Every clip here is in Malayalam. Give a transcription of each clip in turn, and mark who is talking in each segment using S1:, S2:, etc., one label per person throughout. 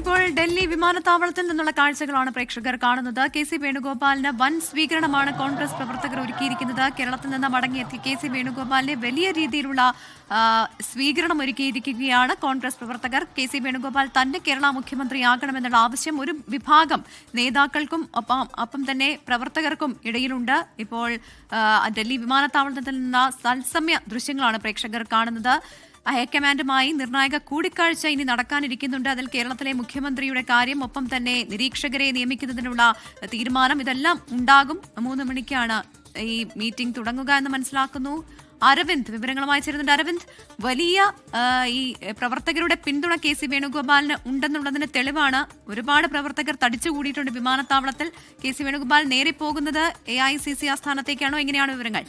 S1: ഇപ്പോൾ ഡൽഹി വിമാനത്താവളത്തിൽ നിന്നുള്ള കാഴ്ചകളാണ് പ്രേക്ഷകർ കാണുന്നത്. കെ.സി. വേണുഗോപാലിന് വൻ സ്വീകരണമാണ് കോൺഗ്രസ് പ്രവർത്തകർ ഒരുക്കിയിരിക്കുന്നത്. കേരളത്തിൽ നിന്ന് മടങ്ങിയെത്തിയ കെ.സി. വേണുഗോപാലിന് വലിയ രീതിയിലുള്ള സ്വീകരണം ഒരുക്കിയിരിക്കുകയാണ് കോൺഗ്രസ് പ്രവർത്തകർ. കെ.സി. വേണുഗോപാൽ തന്നെ കേരള മുഖ്യമന്ത്രിയാകണമെന്നുള്ള ആവശ്യം ഒരു വിഭാഗം നേതാക്കൾക്കും ഒപ്പം തന്നെ പ്രവർത്തകർക്കും ഇടയിലുണ്ട്. ഇപ്പോൾ ഡൽഹി വിമാനത്താവളത്തിൽ നിന്ന് തത്സമയ ദൃശ്യങ്ങളാണ് പ്രേക്ഷകർ കാണുന്നത്. ഹൈക്കമാൻഡുമായി നിർണായക കൂടിക്കാഴ്ച ഇനി നടക്കാനിരിക്കുന്നുണ്ട്. അതിൽ കേരളത്തിലെ മുഖ്യമന്ത്രിയുടെ കാര്യം, ഒപ്പം തന്നെ നിരീക്ഷകരെ നിയമിക്കുന്നതിനുള്ള തീരുമാനം, ഇതെല്ലാം ഉണ്ടാകും. 3 മണിക്കാണ് ഈ മീറ്റിംഗ് തുടങ്ങുക എന്ന് മനസ്സിലാക്കുന്നു. അരവിന്ദ് വിവരങ്ങളുമായി ചേരുന്നുണ്ട്. അരവിന്ദ്, വലിയ ഈ പ്രവർത്തകരുടെ പിന്തുണ കെ.സി. വേണുഗോപാലിന് ഉണ്ടെന്നുള്ളതിന് തെളിവാണ്. ഒരുപാട് പ്രവർത്തകർ തടിച്ചുകൂടിയിട്ടുണ്ട് വിമാനത്താവളത്തിൽ. കെ.സി. വേണുഗോപാൽ നേരെ പോകുന്നത് AICC ആസ്ഥാനത്തേക്കാണോ? എങ്ങനെയാണ് വിവരങ്ങൾ?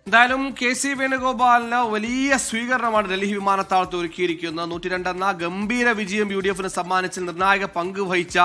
S2: എന്തായാലും കെ.സി. വേണുഗോപാലിന് വലിയ സ്വീകരണമാണ് ഡൽഹി വിമാനത്താവളത്തിൽ ഒരുക്കിയിരിക്കുന്നത്. 102 ഗംഭീര വിജയം UDF സമ്മാനിച്ച് നിർണായക പങ്ക് വഹിച്ച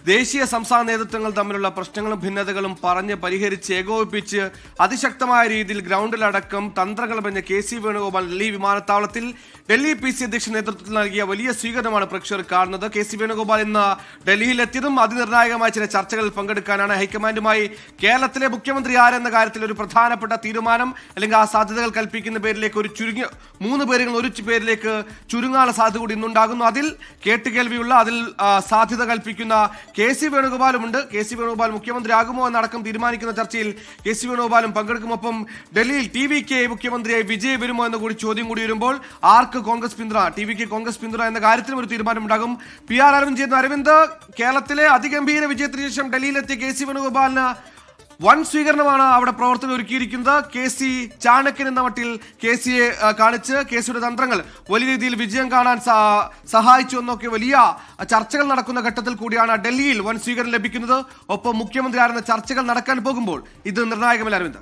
S2: ദേശീയ സംസ്ഥാന നേതൃത്വങ്ങൾ തമ്മിലുള്ള പ്രശ്നങ്ങളും ഭിന്നതകളും പറഞ്ഞ് പരിഹരിച്ച് ഏകോപിപ്പിച്ച് അതിശക്തമായ രീതിയിൽ ഗ്രൗണ്ടിലടക്കം തന്ത്രങ്ങൾ പറഞ്ഞ കെ.സി. വേണുഗോപാൽ ഡൽഹി വിമാനത്താവളത്തിൽ ഡൽഹി PC അധ്യക്ഷൻ നേതൃത്വത്തിൽ നൽകിയ വലിയ സ്വീകരണമാണ് പ്രേക്ഷകർ കാണുന്നത്. കെ.സി. വേണുഗോപാൽ ഇന്ന് ഡൽഹിയിലെത്തിയതും അതിനിർണായകമായ ചില ചർച്ചകളിൽ പങ്കെടുക്കാനാണ്. ഹൈക്കമാൻഡുമായി കേരളത്തിലെ മുഖ്യമന്ത്രി ആരെന്ന കാര്യത്തിൽ ഒരു പ്രധാനപ്പെട്ട തീരുമാനം അല്ലെങ്കിൽ ആ സാധ്യതകൾ കൽപ്പിക്കുന്ന പേരിലേക്ക് ഒരു ചുരുങ്ങിയ 3 പേരുകൾ ഒരു പേരിലേക്ക് ചുരുങ്ങാനുള്ള സാധ്യത കൂടി ഇന്നുണ്ടാകുന്നു. അതിൽ കേട്ടുകേൾവിയുള്ള, അതിൽ സാധ്യത കൽപ്പിക്കുന്ന കെ.സി. വേണുഗോപാലുമുണ്ട്. കെ.സി. വേണുഗോപാൽ മുഖ്യമന്ത്രിയാകുമോ എന്നടക്കം തീരുമാനിക്കുന്ന ചർച്ചയിൽ കെ.സി. വേണുഗോപാലും പങ്കെടുക്കും. ഒപ്പം ഡൽഹിയിൽ TVK മുഖ്യമന്ത്രിയായി വിജയ് വരുമോ എന്ന കൂടി ചോദ്യം കൂടി വരുമ്പോൾ ആർക്ക് കോൺഗ്രസ് പിന്തുണ, TVK കോൺഗ്രസ് പിന്തുണ എന്ന കാര്യത്തിലും ഒരു തീരുമാനമുണ്ടാകും. PR അരവിന്ദ് ചെയ്യുന്ന അരവിന്ദ്, കേരളത്തിലെ അതിഗംഭീര വിജയത്തിന് ശേഷം ഡൽഹിയിലെത്തിയ കെ.സി. വേണുഗോപാലിന് വൻ സ്വീകരണമാണ് അവിടെ പ്രവർത്തകർ ഒരുക്കിയിരിക്കുന്നത്. കെ.സി. ചാണക്യൻ എന്ന മട്ടിൽ കെ.സിയെ കാണിച്ച് കെ.സിയുടെ തന്ത്രങ്ങൾ വലിയ രീതിയിൽ വിജയം കാണാൻ സഹായിച്ചു എന്നൊക്കെ വലിയ ചർച്ചകൾ നടക്കുന്ന ഘട്ടത്തിൽ കൂടിയാണ് ഡൽഹിയിൽ വൻ സ്വീകരണം ലഭിക്കുന്നത്. ഒപ്പം മുഖ്യമന്ത്രി ആരെന്ന ചർച്ചകൾ നടക്കാൻ പോകുമ്പോൾ ഇത് നിർണായകമല്ല അരവിന്ദ്.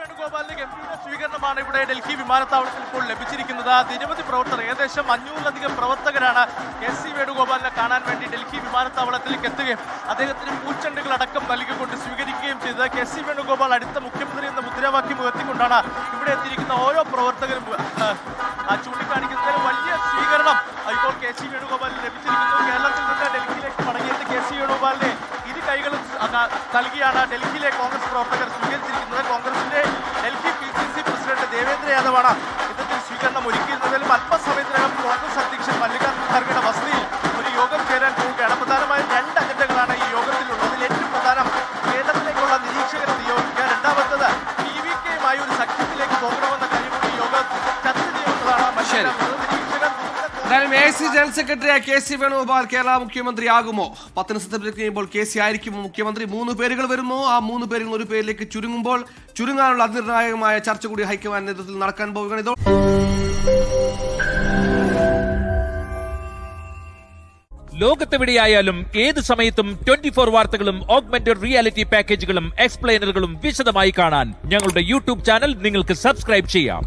S3: വേണുഗോപാലിന് ഗംഭീര സ്വീകരണമാണ് ഇവിടെ ഡൽഹി വിമാനത്താവളത്തിൽ ഇപ്പോൾ ലഭിച്ചിരിക്കുന്നത്. നിരവധി പ്രവർത്തകർ, ഏകദേശം 500-ലധികം പ്രവർത്തകരാണ് കെ.സി. വേണുഗോപാലിനെ കാണാൻ വേണ്ടി ഡൽഹി വിമാനത്താവളത്തിലേക്ക് എത്തുകയും അദ്ദേഹത്തിന് പൂച്ചെണ്ടുകൾ അടക്കം നൽകിക്കൊണ്ട് സ്വീകരിക്കുകയും ചെയ്തത്. കെ.സി. വേണുഗോപാൽ അടുത്ത മുഖ്യമന്ത്രി എന്ന മുദ്രാവാക്യം ഉയർത്തിക്കൊണ്ടാണ് ഇവിടെ എത്തിയിരിക്കുന്ന ഓരോ പ്രവർത്തകരും ചൂണ്ടിക്കാണിക്കുന്നതിന് വലിയ സ്വീകരണം ഇപ്പോൾ കെ.സി. വേണുഗോപാലിന് ലഭിച്ചിരിക്കുന്നു. കേരളത്തിൽ നിന്ന് ഡൽഹിയിലേക്ക് മടങ്ങിയെത്തി കെ.സി. വേണുഗോപാലിനെ ഇരു കൈകളും നൽകിയാണ് ഡൽഹിയിലെ കോൺഗ്രസ് പ്രവർത്തകർ സ്വീകരിച്ചിരിക്കുന്നത്. കോൺഗ്രസിന്റെ ഡൽഹി PCC പ്രസിഡന്റ് ദേവേന്ദ്ര യാദവാണ് ഇന്നത്തെ സ്വീകരണം ഒരുക്കിയിരുന്നതിലും അല്പസമയത്തിനകം കോൺഗ്രസ് അധ്യക്ഷൻ മല്ലികാർജ്ജുൻ ഖർഗെയുടെ വസതിയിൽ ഒരു യോഗം ചേരാൻ പോവുകയാണ്. പ്രധാനമായും 2 അജണ്ടകളാണ് ഈ യോഗത്തിലുള്ളത്. അതിൽ ഏറ്റവും പ്രധാനം കേരളത്തിലേക്കുള്ള നിരീക്ഷകരെ നിയോഗിക്കുക, രണ്ടാമത്തത് TVKയുമായി ഒരു സഖ്യത്തിലേക്ക് പോകണമെന്ന കാര്യം കൂടി യോഗം ചർച്ച ചെയ്യുന്നതാണ്.
S2: എന്തായാലും AICC ജനറൽ സെക്രട്ടറിയായ കെ.സി. വേണുഗോപാൽ കേരള മുഖ്യമന്ത്രിയാകുമോ? 10 സെപ്റ്റംബർ കഴിയുമ്പോൾ കെ.സി. ആയിരിക്കും മുഖ്യമന്ത്രി. 3 പേരുകൾ വരുന്നു. ആ 3 പേരിൽ ഒരു പേരിലേക്ക് ചുരുങ്ങാനുള്ള അതിനിർണായകമായ ചർച്ച കൂടി ഹൈക്കമാൻഡ് നേതൃത്വത്തിൽ നടക്കാൻ പോവുകയാണ്.
S4: ലോകത്തെവിടെയായാലും ഏത് സമയത്തും 24 വാർത്തകളും ഓഗ്മെന്റഡ് റിയാലിറ്റി പാക്കേജുകളും എക്സ്പ്ലെയിനറുകളും വിശദമായി കാണാൻ ഞങ്ങളുടെ YouTube ചാനൽ നിങ്ങൾക്ക് സബ്സ്ക്രൈബ് ചെയ്യാം.